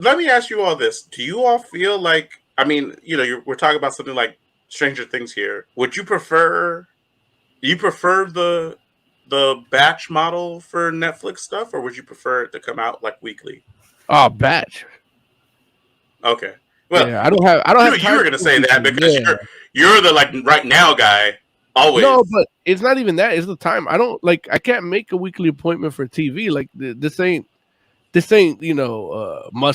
let me ask you all this: do you all feel like? I mean, we're talking about something like Stranger Things here. Would you prefer? Do you prefer the batch model for Netflix stuff, or would you prefer it to come out like weekly? Oh, batch. Okay. Well, Yeah, I don't have you time were for gonna the say that weekly. because Yeah. you're the like right now guy No, always. but it's not even that. It's the time. I don't like. I can't make a weekly appointment for TV. Like this ain't must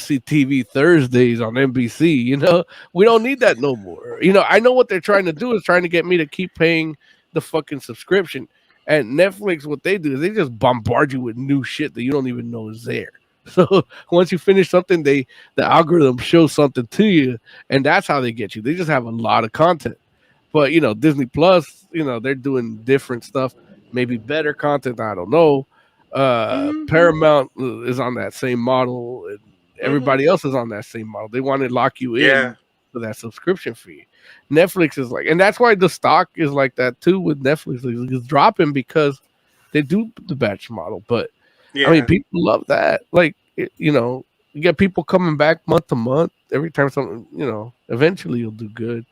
see TV Thursdays on NBC. We don't need that no more. I know what they're trying to do is trying to get me to keep paying the fucking subscription. And Netflix, what they do is they just bombard you with new shit that you don't even know is there. So once you finish something, the algorithm shows something to you, and that's how they get you. They just have a lot of content. But Disney Plus, they're doing different stuff, maybe better content. I don't know. Mm-hmm. Paramount is on that same model, and Mm-hmm. everybody else is on that same model. They want to lock you Yeah. in for that subscription fee. Netflix is like, and that's why the stock is like that too. With Netflix, it's dropping because they do the batch model. But I mean, Yeah. people love that. Like, you get people coming back month to month every time something. Eventually you'll do good.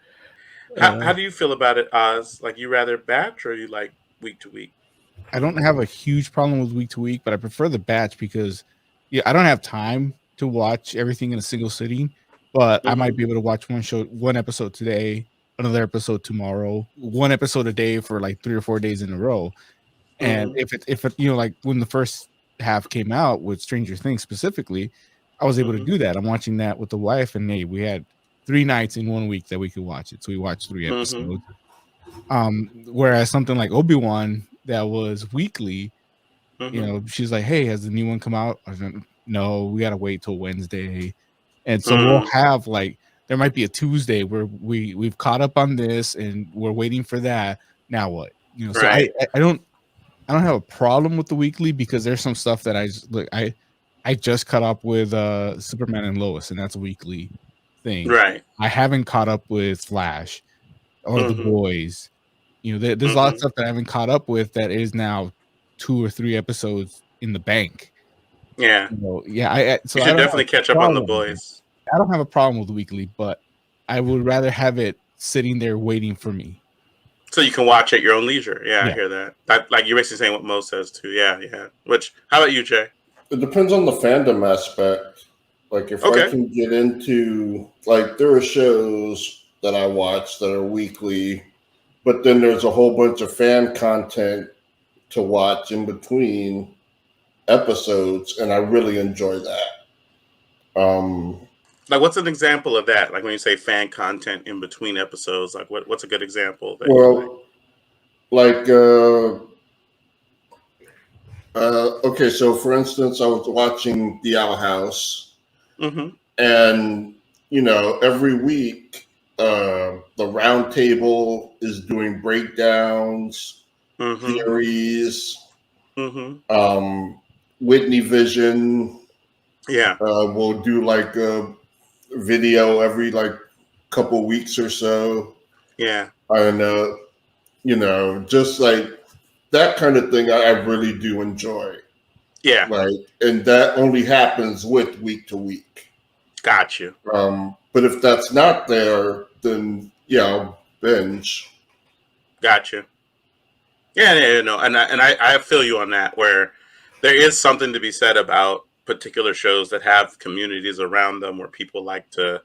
How do you feel about it, Oz? Like you rather batch or you like week to week? I don't have a huge problem with week to week, but I prefer the batch because I don't have time to watch everything in a single sitting, but I might Mm-hmm. be able to watch one episode today, another episode tomorrow, one episode a day for like 3 or 4 days in a row. And Mm-hmm. if it like when the first half came out with Stranger Things specifically, I was able to Mm-hmm. do that. I'm watching that with the wife, and we had 3 nights in one week that we could watch it. So we watched 3 episodes. Mm-hmm. Whereas something like Obi-Wan that was weekly, Mm-hmm. she's like, "Hey, has the new one come out?" I was like, "No, we gotta wait till Wednesday." And so we'll Mm. have like there might be a Tuesday where we've caught up on this and we're waiting for that. Now what? So I Right. I I don't I don't have a problem with the weekly because there's some stuff that I just caught up with Superman and Lois, and that's a weekly thing. Right. I haven't caught up with Flash or The Mm-hmm. Boys. There's a lot of Mm-hmm. stuff that I haven't caught up with that is now 2 or 3 episodes in the bank. Yeah. Yeah, I You so I should don't have definitely catch a up on the problem with it. boys. I don't have a problem with weekly, but I would rather have it sitting there waiting for me. So you can watch at your own leisure. Yeah, I Yeah. hear that. Like you're basically saying what Mo says too. Yeah, yeah. How about you, Jay? It depends on the fandom aspect. Like if I Okay. can get into like there are shows that I watch that are weekly, but then there's a whole bunch of fan content to watch in between episodes, and I really enjoy that. Um, Like what's an example of that? Like when you say fan content in between episodes, like what's a good example that you like? well, like okay, so for instance, I was watching The Owl House, Mm-hmm. and every week the round table is doing breakdowns, Mm-hmm. theories. Mm-hmm. um, Whitney Vision Yeah. will do like a video every like couple weeks or so, Yeah. and just like that kind of thing I really do enjoy. Yeah. Like, and that only happens with week to week. Got you. But if that's not there, then I'll binge. Got you. Yeah, yeah, yeah, no, and I feel you on that. Where there is something to be said about particular shows that have communities around them where people like to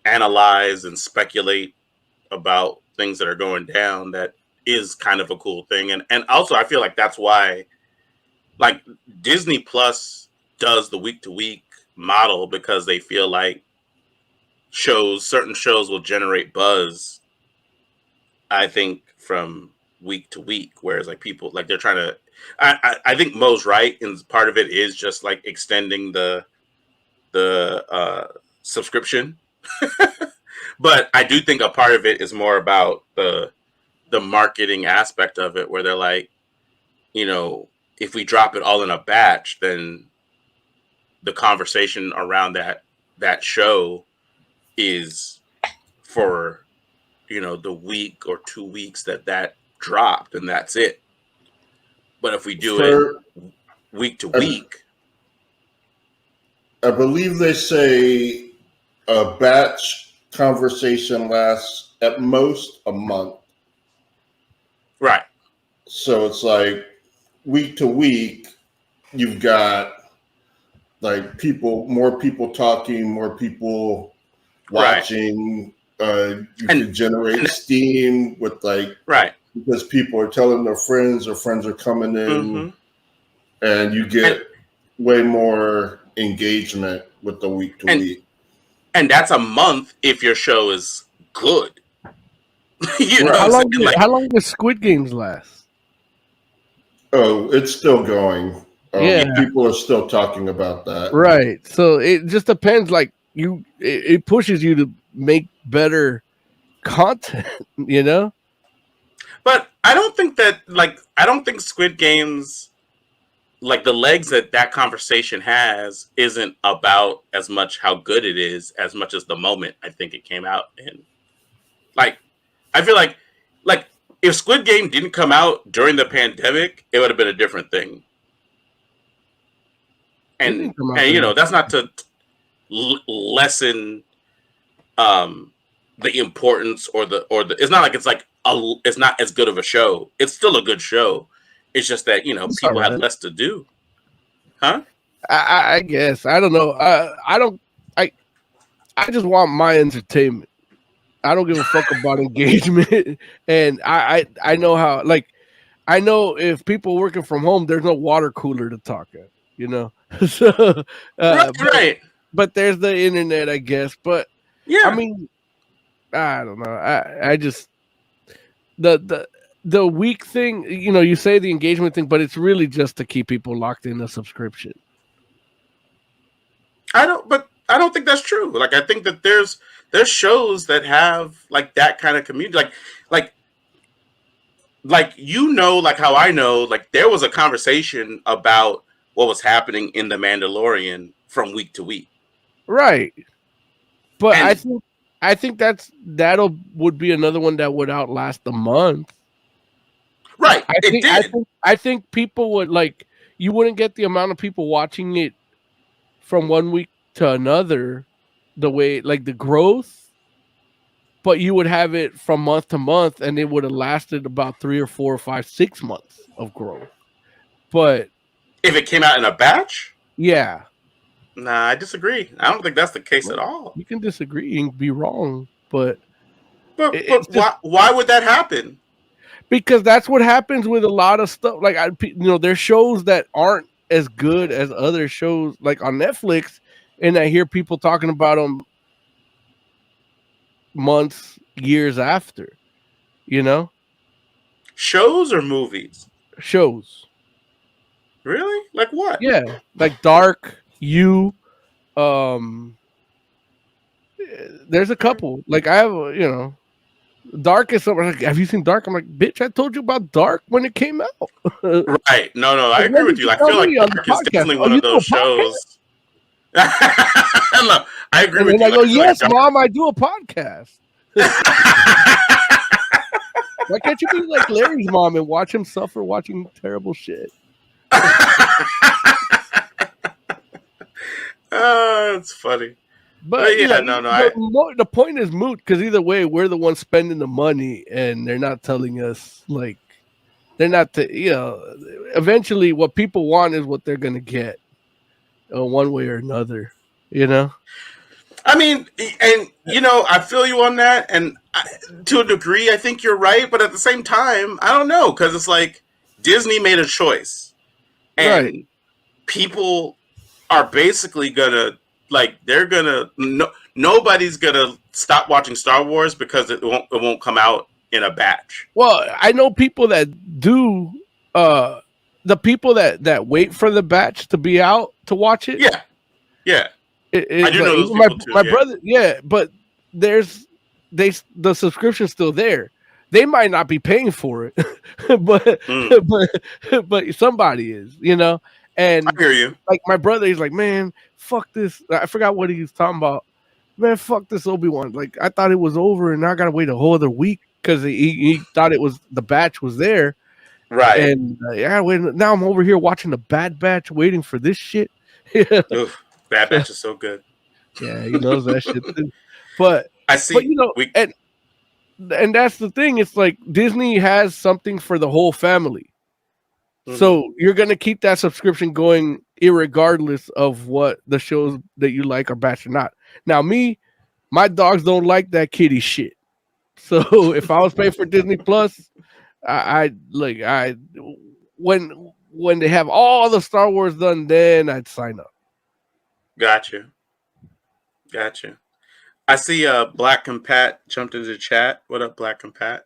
analyze and speculate about things that are going down. That is kind of a cool thing, and also I feel like that's why like Disney Plus does the week to week model because they feel like certain shows will generate buzz. I think from week to week, whereas like people like they're trying to. I think Mo's right, and part of it is just like extending the subscription, but I do think a part of it is more about the marketing aspect of it, where they're like, if we drop it all in a batch, then the conversation around that show is for the week or 2 weeks that dropped, and that's it. But if we do it For week to uh, week, I believe they say a batch conversation lasts at most a month. Right. So it's like week to week, you've got like more people talking, more people watching. You can generate steam with like, right, because people are telling their friends, or friends are coming in, and you get way more engagement with the week to week. And that's a month if your show is good. You know, how long does Squid Games last? Oh, it's still going. Yeah. People are still talking about that. Right. So it just depends. Like it pushes you to make better content, you know? But I don't think Squid Games, like the legs that conversation has, isn't about as much how good it is as much as the moment I think it came out in. Like, I feel like if Squid Game didn't come out during the pandemic, it would have been a different thing. And you know, that's not to lessen the importance or the it's not like it's not as good of a show. It's still a good show. It's just that, you know, people had less to do. Huh? I guess. I don't know. I just want my entertainment. I don't give a fuck about engagement. And I know how, like, I know if people working from home, there's no water cooler to talk at, you know? So, right. But there's the internet, I guess. But yeah, I mean, I don't know. I just the week thing, you know, you say the engagement thing, but it's really just to keep people locked in a subscription. I don't think that's true. Like, I think that there's shows that have like that kind of community, like you know, like how I know, like there was a conversation about what was happening in The Mandalorian from week to week. Right. But I think that'll would be another one that would outlast the month. Right. I think people would, like, you wouldn't get the amount of people watching it from one week to another, the way, like, the growth, but you would have it from month to month, and it would have lasted about 3 or 4 or 5, 6 months of growth. But if it came out in a batch, yeah. Nah, I disagree. I don't think that's the case at all. You can disagree and be wrong, but why would that happen? Because that's what happens with a lot of stuff. Like, you know, there's shows that aren't as good as other shows, like on Netflix, and I hear people talking about them months, years after. You know, shows or movies? Shows. Really? Like what? Yeah, like Dark. There's a couple. Like, I have, you know, Dark is something like, have you seen Dark? I'm like, bitch, I told you about Dark when it came out. Right. No, I agree with you. I feel like Dark is definitely one of those shows. No, I agree with you. I go, yes, Mom, I do a podcast. Why can't you be like Larry's mom and watch him suffer watching terrible shit? It's funny. But yeah, the point is moot, because either way, we're the ones spending the money, and they're not telling us, like, they're not, you know, eventually what people want is what they're going to get, one way or another, you know? I mean, and, you know, I feel you on that, and to a degree, I think you're right, but at the same time, I don't know, because it's like, Disney made a choice, and people are basically gonna, like, they're gonna, nobody's gonna stop watching Star Wars because it won't come out in a batch. Well, I know people that do, the people that wait for the batch to be out to watch it. Yeah. I do know those people too. My brother, but the subscription's still there. They might not be paying for it, but somebody is, you know. And I hear you. Like, my brother, he's like, man, fuck this. I forgot what he was talking about. Man, fuck this Obi-Wan. Like, I thought it was over, and now I gotta wait a whole other week because he thought the batch was there. Right. And now I'm over here watching the Bad Batch, waiting for this shit. Bad Batch is so good. Yeah, he loves that shit too. But I see. but you know, we and that's the thing. It's like Disney has something for the whole family. So you're gonna keep that subscription going, irregardless of what the shows that you like are batch or not. Now, my dogs don't like that kitty shit. So if I was paying for Disney Plus, I when they have all the Star Wars done, then I'd sign up. Gotcha. I see Black and Pat jumped into the chat. What up, Black and Pat?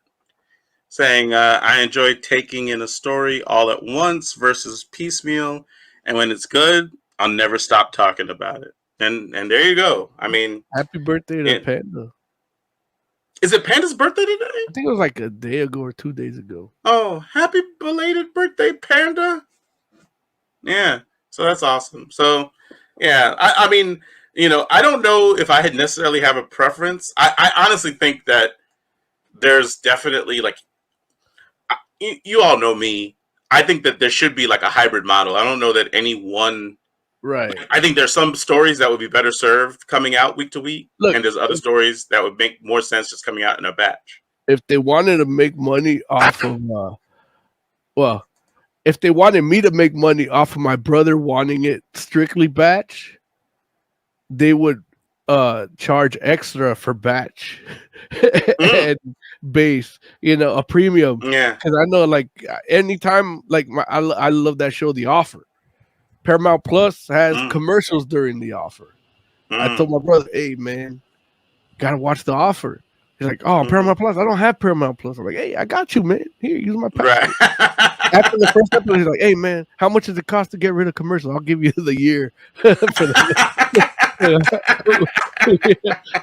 Saying I enjoy taking in a story all at once versus piecemeal, and when it's good, I'll never stop talking about it. And there you go. I mean, Happy birthday to Panda. Is it Panda's birthday today? I think it was like a day ago or 2 days ago. Oh, happy belated birthday, Panda. Yeah, so that's awesome. So, yeah, I mean, you know, I don't know if I had necessarily have a preference. I honestly think that there's definitely like, you all know me. I think that there should be like a hybrid model. I don't know that any one. Right. I think there's some stories that would be better served coming out week to week, and there's other stories that would make more sense just coming out in a batch. If they wanted to make money off of, if they wanted me to make money off of my brother wanting it strictly batch, they would charge extra for batch and base, you know, a premium. Yeah, because I know, like, anytime, like, I love that show, The Offer. Paramount Plus has commercials during The Offer. I told my brother, "Hey, man, gotta watch The Offer." He's like, "Oh, Paramount Plus. I don't have Paramount Plus." I'm like, "Hey, I got you, man. Here, use my password." right. After the first episode, he's like, "Hey, man, how much does it cost to get rid of commercials? I'll give you the year." For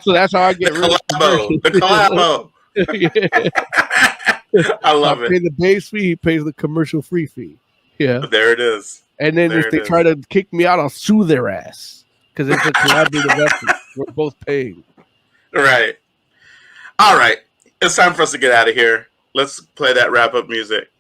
so that's how I get rid of commercials. The collabo. I love it. Pay the base fee, he pays the commercial free fee. Yeah, there it is. And then if they try to kick me out, I'll sue their ass because it's a collaborative effort. We're both paying. Right. All right. It's time for us to get out of here. Let's play that wrap up music.